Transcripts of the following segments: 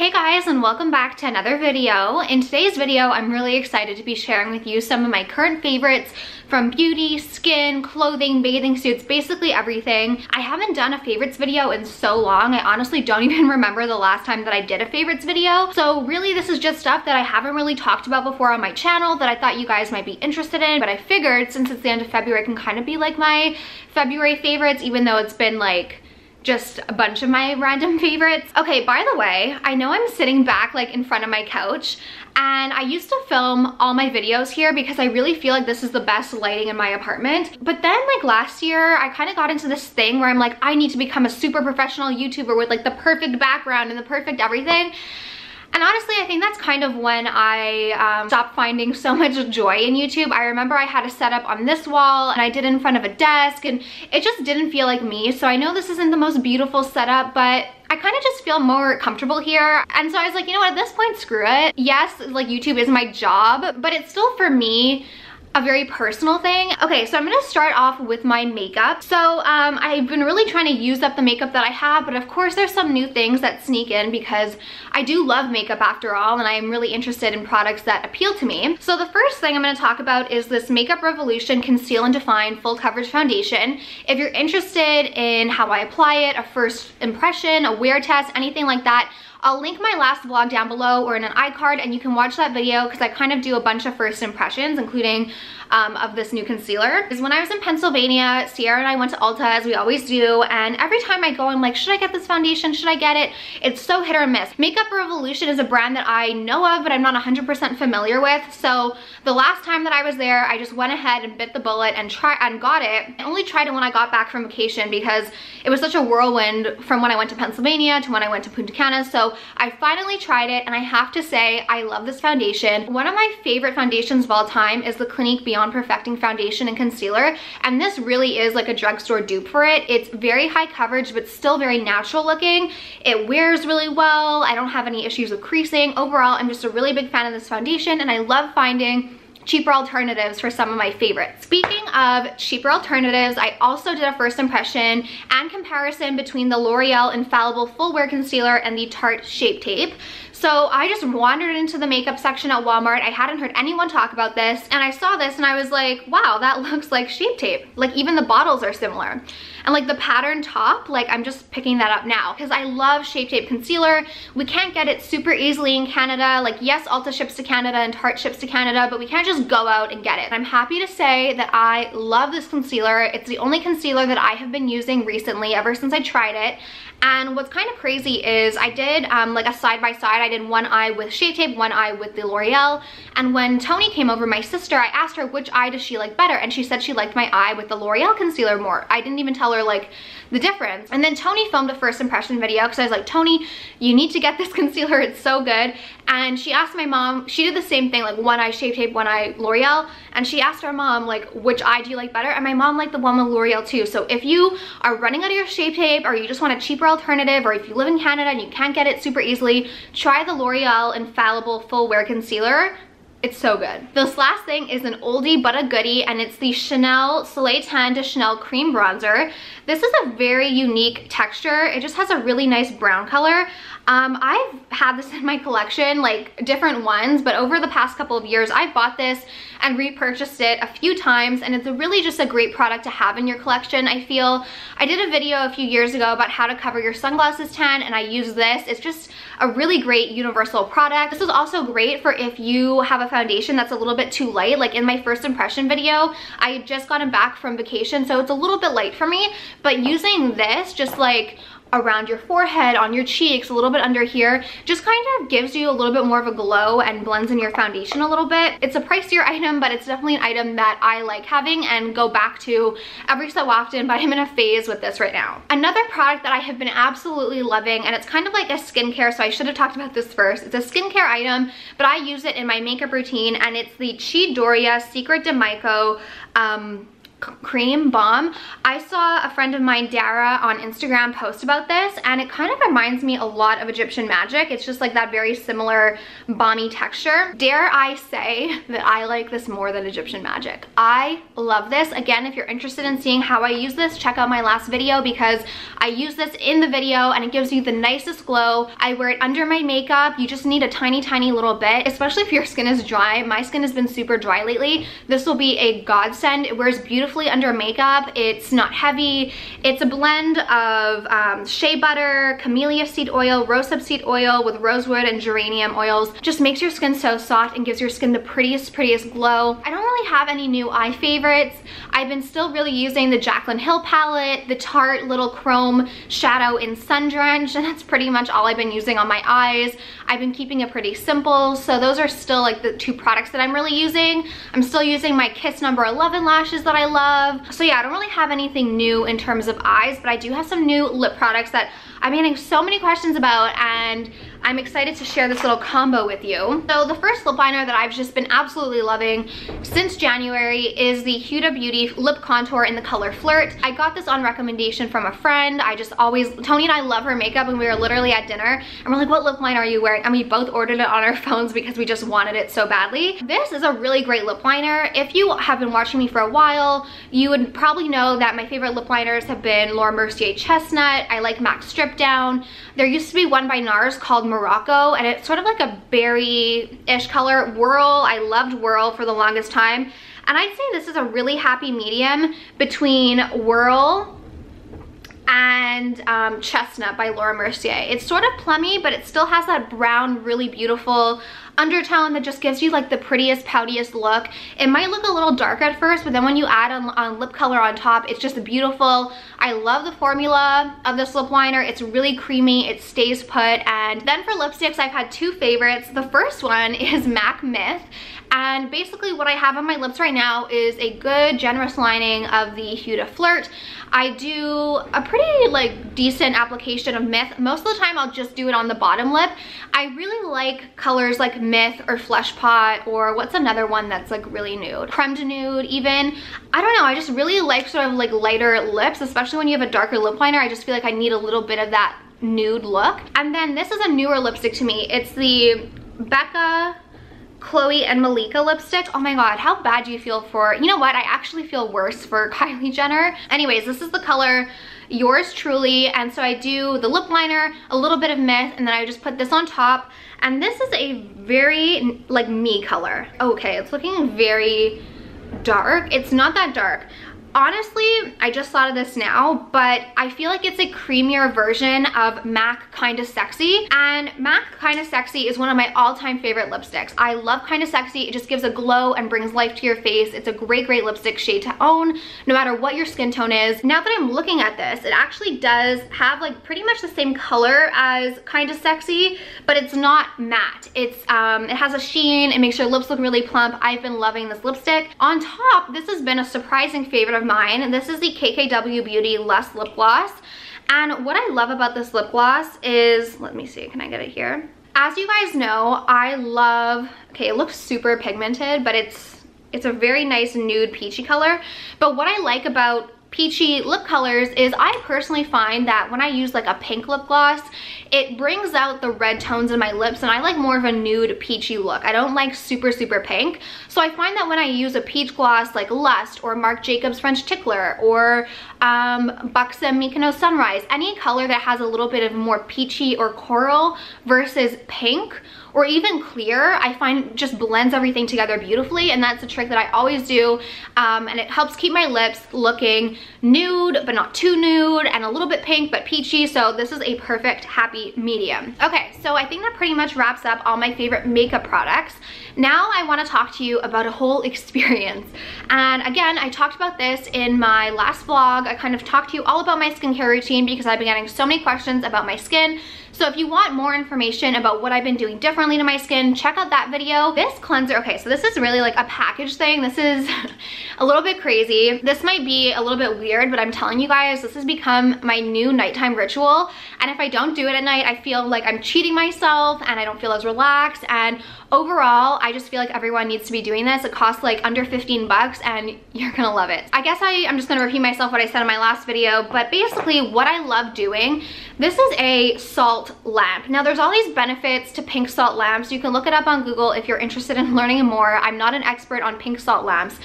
Hey guys, and welcome back to another video. In today's video, I'm really excited to be sharing with you some of my current favorites from beauty, skin, clothing, bathing suits, basically everything. I haven't done a favorites video in so long. I honestly don't even remember the last time that I did a favorites video. So really this is just stuff that I haven't really talked about before on my channel that I thought you guys might be interested in, but I figured since it's the end of February, it can kind of be like my February favorites, even though it's been like just a bunch of my random favorites. Okay, by the way, I know I'm sitting back like in front of my couch, and I used to film all my videos here because I really feel like this is the best lighting in my apartment. But then like last year, I kind of got into this thing where I'm like, I need to become a super professional YouTuber with like the perfect background and the perfect everything. And honestly, I think that's kind of when I stopped finding so much joy in YouTube. I remember I had a setup on this wall and I did it in front of a desk and it just didn't feel like me. So I know this isn't the most beautiful setup, but I kind of just feel more comfortable here. And so I was like, you know what, at this point, screw it. Yes, like YouTube is my job, but it's still for me a very personal thing. Okay, so I'm gonna start off with my makeup. So I've been really trying to use up the makeup that I have, but of course there's some new things that sneak in because I do love makeup after all, and I'm really interested in products that appeal to me. So the first thing I'm gonna talk about is this Makeup Revolution Conceal and Define Full Coverage Foundation. If you're interested in how I apply it, a first impression, a wear test, anything like that, I'll link my last vlog down below or in an iCard, and you can watch that video because I kind of do a bunch of first impressions, including of this new concealer. Because when I was in Pennsylvania, Sierra and I went to Ulta, as we always do, and every time I go, I'm like, should I get this foundation? Should I get it? It's so hit or miss. Makeup Revolution is a brand that I know of, but I'm not 100% familiar with. So the last time that I was there, I just went ahead and bit the bullet and got it. I only tried it when I got back from vacation because it was such a whirlwind from when I went to Pennsylvania to when I went to Punta Cana. So I finally tried it, and I have to say, I love this foundation. One of my favorite foundations of all time is the Clinique Beyond Perfecting Foundation and Concealer, and this really is like a drugstore dupe for it. It's very high coverage, but still very natural looking. It wears really well. I don't have any issues with creasing. Overall, I'm just a really big fan of this foundation, and I love finding cheaper alternatives for some of my favorites. Speaking of cheaper alternatives, I also did a first impression and comparison between the L'Oreal Infallible Full Wear Concealer and the Tarte Shape Tape. So I just wandered into the makeup section at Walmart. I hadn't heard anyone talk about this, and I saw this and I was like, wow, that looks like Shape Tape. Like even the bottles are similar. And like the pattern top, like I'm just picking that up now because I love Shape Tape concealer. We can't get it super easily in Canada. Like yes, Ulta ships to Canada and Tarte ships to Canada, but we can't just go out and get it. And I'm happy to say that I love this concealer. It's the only concealer that I have been using recently ever since I tried it. And what's kind of crazy is I did like a side-by-side. I did one eye with Shape Tape, one eye with the L'Oreal. And when Tony came over, my sister, I asked her which eye does she like better, and she said she liked my eye with the L'Oreal concealer more. I didn't even tell her like the difference. And then Tony filmed a first impression video because I was like, Tony, you need to get this concealer, it's so good. And she asked my mom, she did the same thing, like one eye Shape Tape, one eye L'Oreal, and she asked her mom like, which eye do you like better? And my mom liked the one with L'Oreal too. So if you are running out of your Shape Tape, or you just want a cheaper alternative, or if you live in Canada and you can't get it super easily, try the L'Oreal Infallible Full Wear Concealer. It's so good. This last thing is an oldie but a goodie, and it's the Chanel Soleil Tan de Chanel Cream Bronzer. This is a very unique texture. It just has a really nice brown color. I've had this in my collection, like different ones, but over the past couple of years, I've bought this and repurchased it a few times, and it's really just a great product to have in your collection. I feel I did a video a few years ago about how to cover your sunglasses tan, and I use this. It's just a really great universal product. This is also great for if you have a foundation that's a little bit too light. Like in my first impression video, I had just gotten back from vacation, so it's a little bit light for me, but using this just like around your forehead, on your cheeks, a little bit under here, just kind of gives you a little bit more of a glow and blends in your foundation a little bit. It's a pricier item, but it's definitely an item that I like having and go back to every so often, but I'm in a phase with this right now. Another product that I have been absolutely loving, and it's kind of like a skincare, so I should have talked about this first. It's a skincare item, but I use it in my makeup routine, and it's the Chi Doria Secret de Maiko cream balm. I saw a friend of mine, Dara, on Instagram post about this, and it kind of reminds me a lot of Egyptian magic. It's just like that very similar balmy texture. Dare I say that I like this more than Egyptian magic. I love this. Again, if you're interested in seeing how I use this, check out my last video because I use this in the video and it gives you the nicest glow. I wear it under my makeup. You just need a tiny little bit, especially if your skin is dry. My skin has been super dry lately. This will be a godsend. It wears beautifully under makeup. It's not heavy. It's a blend of shea butter, camellia seed oil, rosehip seed oil with rosewood and geranium oils. Just makes your skin so soft and gives your skin the prettiest glow. I don't really have any new eye favorites. I've been still really using the Jaclyn Hill palette, the Tarte Little Chrome Shadow in Sun Drenched, and that's pretty much all I've been using on my eyes. I've been keeping it pretty simple, so those are still like the two products that I'm really using. I'm still using my Kiss No. 11 lashes that I love. So yeah, I don't really have anything new in terms of eyes, but I do have some new lip products that I'm getting so many questions about, and I'm excited to share this little combo with you. So the first lip liner that I've just been absolutely loving since January is the Huda Beauty Lip Contour in the color Flirt. I got this on recommendation from a friend. Tony and I love her makeup, and we were literally at dinner and we're like, what lip liner are you wearing? And we both ordered it on our phones because we just wanted it so badly. This is a really great lip liner. If you have been watching me for a while, you would probably know that my favorite lip liners have been Laura Mercier Chestnut. I like MAC Strip Down. There used to be one by NARS called Morocco, and it's sort of like a berry-ish color. Whirl, I loved Whirl for the longest time. And I'd say this is a really happy medium between Whirl and Chestnut by Laura Mercier. It's sort of plummy, but it still has that brown, really beautiful undertone that just gives you like the prettiest, poutiest look. It might look a little dark at first, but then when you add on lip color on top, it's just beautiful. I love the formula of this lip liner. It's really creamy, it stays put. And then for lipsticks, I've had two favorites. The first one is MAC Myth. And basically what I have on my lips right now is a good generous lining of the Huda Flirt. I do a pretty like decent application of Myth. Most of the time I'll just do it on the bottom lip. I really like colors like Myth or Flesh Pot, or what's another one that's like really nude? Creme de Nude even. I don't know, I just really like sort of like lighter lips, especially when you have a darker lip liner. I just feel like I need a little bit of that nude look. And then this is a newer lipstick to me. It's the Becca, Chloe, and Malika lipstick. Oh my god, how bad do you feel for, you know what, I actually feel worse for Kylie Jenner. Anyways, this is the color Yours Truly, and so I do the lip liner, a little bit of Myth, and then I just put this on top. And this is a very like me color. Okay, it's looking very dark. It's not that dark. Honestly, I just thought of this now, but I feel like it's a creamier version of MAC Kinda Sexy. And MAC Kinda Sexy is one of my all-time favorite lipsticks. I love Kinda Sexy. It just gives a glow and brings life to your face. It's a great lipstick shade to own, no matter what your skin tone is. Now that I'm looking at this, it actually does have like pretty much the same color as Kinda Sexy, but it's not matte. It has a sheen. It makes your lips look really plump. I've been loving this lipstick. On top, this has been a surprising favorite of mine, and this is the KKW Beauty Lush Lip Gloss. And what I love about this lip gloss is, let me see, can I get it here? As you guys know, I love, okay, it looks super pigmented, but it's a very nice nude peachy color. But what I like about peachy lip colors is I personally find that when I use like a pink lip gloss, it brings out the red tones in my lips, and I like more of a nude peachy look. I don't like super pink. So I find that when I use a peach gloss like Lust or Marc Jacobs French Tickler or Buxom Mykonos Sunrise, any color that has a little bit of more peachy or coral versus pink or even clear, I find just blends everything together beautifully, and that's a trick that I always do, and it helps keep my lips looking nude but not too nude, and a little bit pink but peachy. So this is a perfect happy medium. Okay, so I think that pretty much wraps up all my favorite makeup products. Now I want to talk to you about a whole experience. And again, I talked about this in my last vlog. I kind of talked to you all about my skincare routine because I've been getting so many questions about my skin. So So if you want more information about what I've been doing differently to my skin, check out that video. This cleanser, okay, so this is really like a package thing. This is a little bit crazy. This might be a little bit weird, but I'm telling you guys, this has become my new nighttime ritual. And if I don't do it at night, I feel like I'm cheating myself and I don't feel as relaxed. And overall, I just feel like everyone needs to be doing this. It costs like under 15 bucks and you're gonna love it. I guess I'm just gonna repeat myself what I said in my last video, but basically what I love doing, this is a salt lamp. Now there's all these benefits to pink salt lamps. You can look it up on Google if you're interested in learning more. I'm not an expert on pink salt lamps,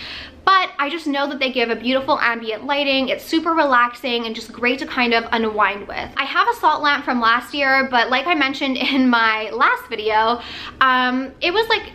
but I just know that they give a beautiful ambient lighting. It's super relaxing and just great to kind of unwind with. I have a salt lamp from last year, but like I mentioned in my last video, it was like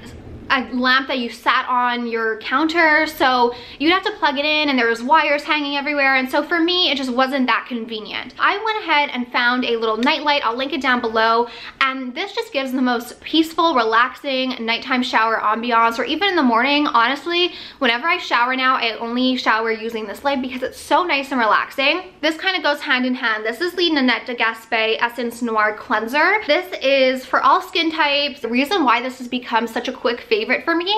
a lamp that you sat on your counter, so you'd have to plug it in and there was wires hanging everywhere, and so for me it just wasn't that convenient. I went ahead and found a little night light. I'll link it down below, and this just gives the most peaceful, relaxing nighttime shower ambiance, or even in the morning. Honestly, whenever I shower now, I only shower using this light because it's so nice and relaxing. This kind of goes hand in hand. This is the Nanette de Gaspé Essence Noir Cleanser. This is for all skin types. The reason why this has become such a quick favorite for me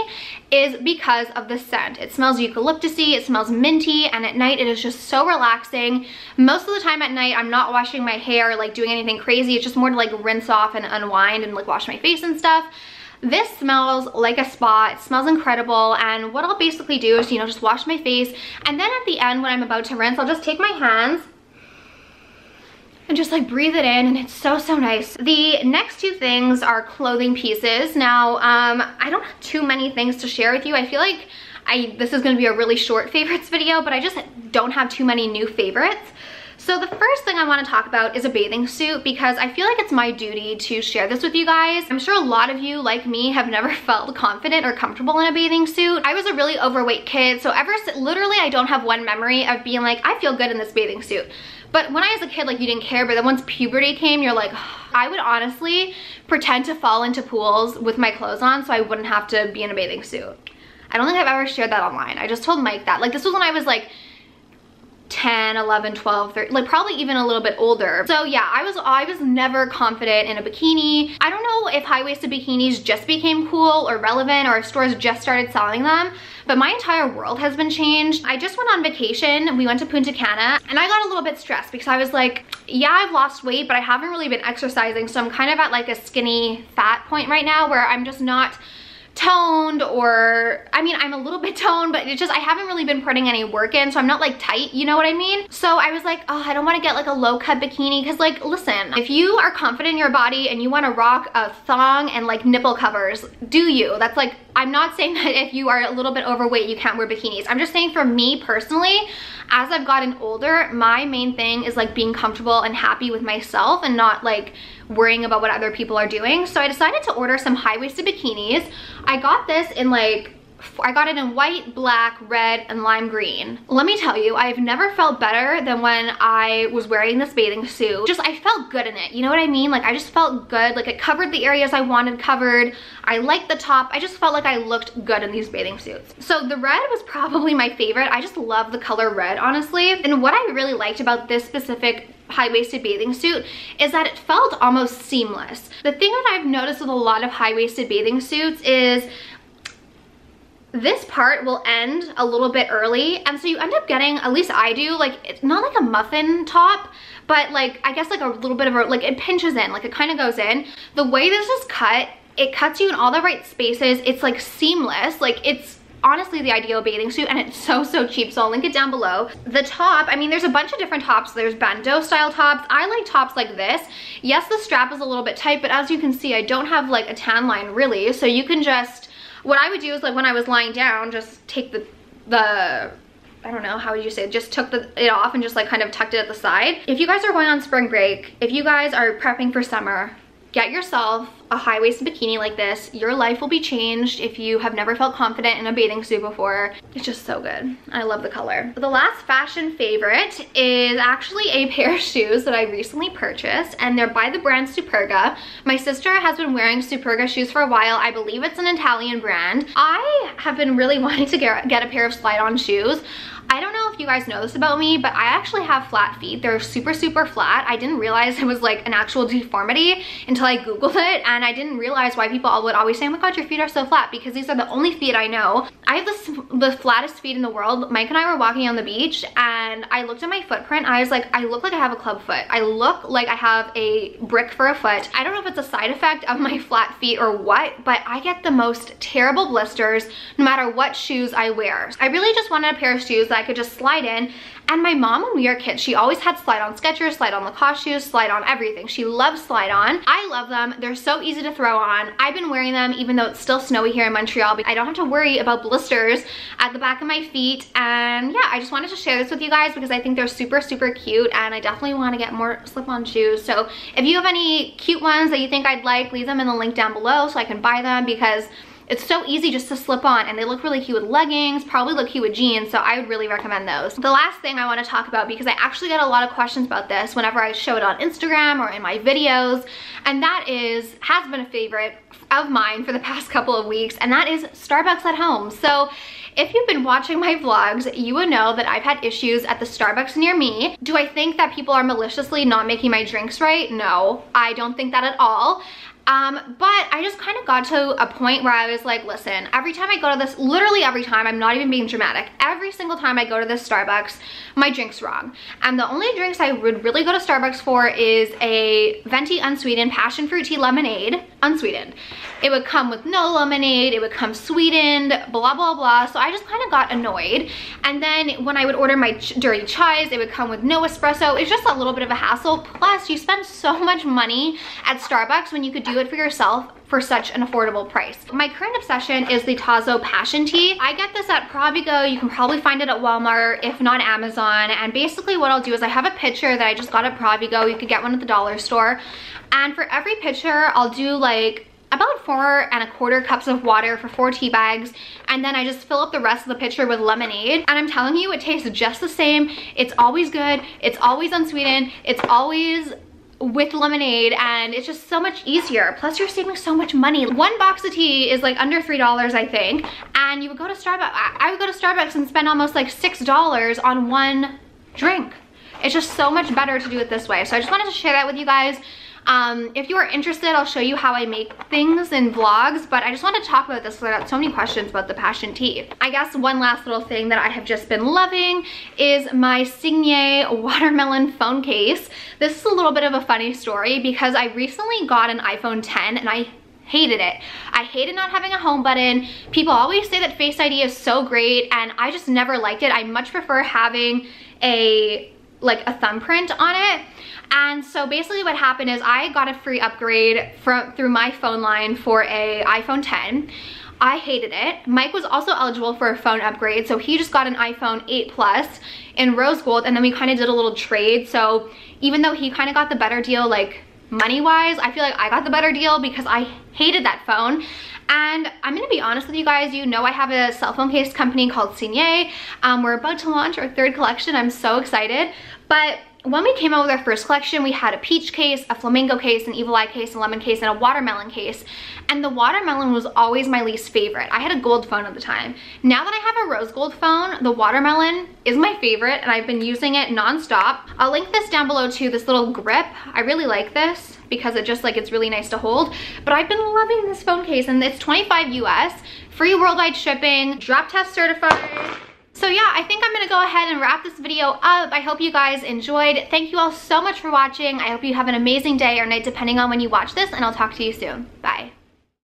is because of the scent. It smells eucalyptusy, it smells minty, and at night it is just so relaxing. Most of the time at night I'm not washing my hair, like doing anything crazy. It's just more to like rinse off and unwind and like wash my face and stuff. This smells like a spa. It smells incredible, and what I'll basically do is, you know, just wash my face, and then at the end when I'm about to rinse, I'll just take my hands and just like breathe it in, and it's so nice. The next two things are clothing pieces. Now, I don't have too many things to share with you. I feel like this is gonna be a really short favorites video, but I just don't have too many new favorites. So the first thing I want to talk about is a bathing suit, because I feel like it's my duty to share this with you guys. I'm sure a lot of you, like me, have never felt confident or comfortable in a bathing suit. I was a really overweight kid, so literally I don't have one memory of being like, I feel good in this bathing suit. But when I was a kid, like, you didn't care, but then once puberty came, you're like, I would honestly pretend to fall into pools with my clothes on so I wouldn't have to be in a bathing suit. I don't think I've ever shared that online. I just told Mike that. Like, this was when I was like 10, 11, 12, 13, like probably even a little bit older. So yeah, I was never confident in a bikini. I don't know if high-waisted bikinis just became cool or relevant, or if stores just started selling them, but my entire world has been changed. I just went on vacation. We went to Punta Cana, and I got a little bit stressed because I was like, yeah, I've lost weight, but I haven't really been exercising, so I'm kind of at like a skinny fat point right now where I'm just not toned, or I mean, I'm a little bit toned, but it's just I haven't really been putting any work in, so I'm not like tight, you know what I mean? So I was like, oh, I don't want to get like a low cut bikini, because like, listen, if you are confident in your body and you want to rock a thong and like nipple covers, do you? That's like, I'm not saying that if you are a little bit overweight you can't wear bikinis. I'm just saying for me personally, as I've gotten older, my main thing is like being comfortable and happy with myself and not like worrying about what other people are doing. So I decided to order some high-waisted bikinis. I got this in like, I got it in white, black, red, and lime green. Let me tell you, I've never felt better than when I was wearing this bathing suit. Just, I felt good in it, you know what I mean? Like, I just felt good. Like, it covered the areas I wanted covered. I liked the top. I just felt like I looked good in these bathing suits. So the red was probably my favorite. I just love the color red, honestly. And what I really liked about this specific high-waisted bathing suit is that it felt almost seamless. The thing that I've noticed with a lot of high-waisted bathing suits is this part will end a little bit early, and so you end up getting, at least I do, like, it's not like a muffin top, but like, I guess like a little bit of a, like, it pinches in, like it kind of goes in. The way this is cut, it cuts you in all the right spaces. It's like seamless. Like, it's honestly the ideal bathing suit, and it's so cheap, so I'll link it down below. The top, I mean, there's a bunch of different tops. There's bandeau style tops. I like tops like this. Yes, the strap is a little bit tight, but as you can see, I don't have like a tan line really, so you can just, what I would do is, like, when I was lying down, just take the I don't know, how would you say it? Just took it off and just like kind of tucked it at the side. If you guys are going on spring break, if you guys are prepping for summer, get yourself a high-waisted bikini like this. Your life will be changed if you have never felt confident in a bathing suit before. It's just so good. I love the color. The last fashion favorite is actually a pair of shoes that I recently purchased, and they're by the brand Superga. My sister has been wearing Superga shoes for a while. I believe it's an Italian brand. I have been really wanting to get a pair of slide-on shoes. I don't know if you guys know this about me, but I actually have flat feet. They're super, super flat. I didn't realize it was like an actual deformity until I Googled it, and I didn't realize why people would always say, oh my god, your feet are so flat, because these are the only feet I know. I have the flattest feet in the world. Mike and I were walking on the beach, and I looked at my footprint. I was like, I look like I have a club foot. I look like I have a brick for a foot. I don't know if it's a side effect of my flat feet or what, but I get the most terrible blisters no matter what shoes I wear. I really just wanted a pair of shoes that I could just slide in. And my mom, when we were kids, she always had slide-on Skechers, slide-on Lacoste shoes, slide-on everything. She loves slide-on. I love them. They're so easy to throw on. I've been wearing them even though it's still snowy here in Montreal. I don't have to worry about blisters at the back of my feet. And yeah, I just wanted to share this with you guys because I think they're super, super cute, and I definitely want to get more slip-on shoes. So if you have any cute ones that you think I'd like, leave them in the link down below so I can buy them, because it's so easy just to slip on, and they look really cute with leggings, probably look cute with jeans, so I would really recommend those. The last thing I want to talk about, because I actually get a lot of questions about this whenever I show it on Instagram or in my videos, and that has been a favorite of mine for the past couple of weeks, and that is Starbucks at home. So if you've been watching my vlogs, you would know that I've had issues at the Starbucks near me. Do I think that people are maliciously not making my drinks right? No, I don't think that at all. But I just kind of got to a point where I was like, listen, every time I go to this, literally every time, I'm not even being dramatic, every single time I go to this Starbucks, my drink's wrong. And the only drinks I would really go to Starbucks for is a venti unsweetened passion fruit tea lemonade, unsweetened. It would come with no lemonade, it would come sweetened, blah, blah, blah. So I just kind of got annoyed. And then when I would order my dirty chais, it would come with no espresso. It's just a little bit of a hassle. Plus, you spend so much money at Starbucks when you could do it for yourself for such an affordable price. My current obsession is the Tazo Passion Tea. I get this at Provigo. You can probably find it at Walmart, if not Amazon. And basically what I'll do is I have a pitcher that I just got at Provigo. You could get one at the dollar store. And for every pitcher, I'll do like about 4 1/4 cups of water for 4 tea bags, and then I just fill up the rest of the pitcher with lemonade. And I'm telling you, it tastes just the same. It's always good. It's always unsweetened. It's always with lemonade, and it's just so much easier. Plus, you're saving so much money. One box of tea is like under $3, I think, and you would go to Starbucks. I would go to Starbucks and spend almost like $6 on one drink. It's just so much better to do it this way. So I just wanted to share that with you guys. If you are interested, I'll show you how I make things in vlogs, but I just want to talk about this because I got so many questions about the passion tea. I guess one last little thing that I have just been loving is my Signet watermelon phone case. This is a little bit of a funny story because I recently got an iPhone 10 and I hated it. I hated not having a home button. People always say that Face ID is so great, and I just never liked it. I much prefer having a thumbprint on it. And so basically what happened is I got a free upgrade through my phone line for a iPhone 10. I hated it. Mike was also eligible for a phone upgrade, so he just got an iPhone 8 Plus in rose gold, and then we kind of did a little trade. So even though he kind of got the better deal, like money-wise, I feel like I got the better deal because I hated that phone. And I'm gonna be honest with you guys, you know I have a cell phone case company called Signet. We're about to launch our 3rd collection. I'm so excited. But when we came out with our first collection, we had a peach case, a flamingo case, an evil eye case, a lemon case, and a watermelon case. And the watermelon was always my least favorite. I had a gold phone at the time. Now that I have a rose gold phone, the watermelon is my favorite, and I've been using it non-stop. I'll link this down below too, this little grip. I really like this because it just it's really nice to hold. But I've been loving this phone case, and it's $25 US, free worldwide shipping, drop test certified. So yeah, I think I'm gonna go ahead and wrap this video up. I hope you guys enjoyed. Thank you all so much for watching. I hope you have an amazing day or night depending on when you watch this, and I'll talk to you soon. Bye.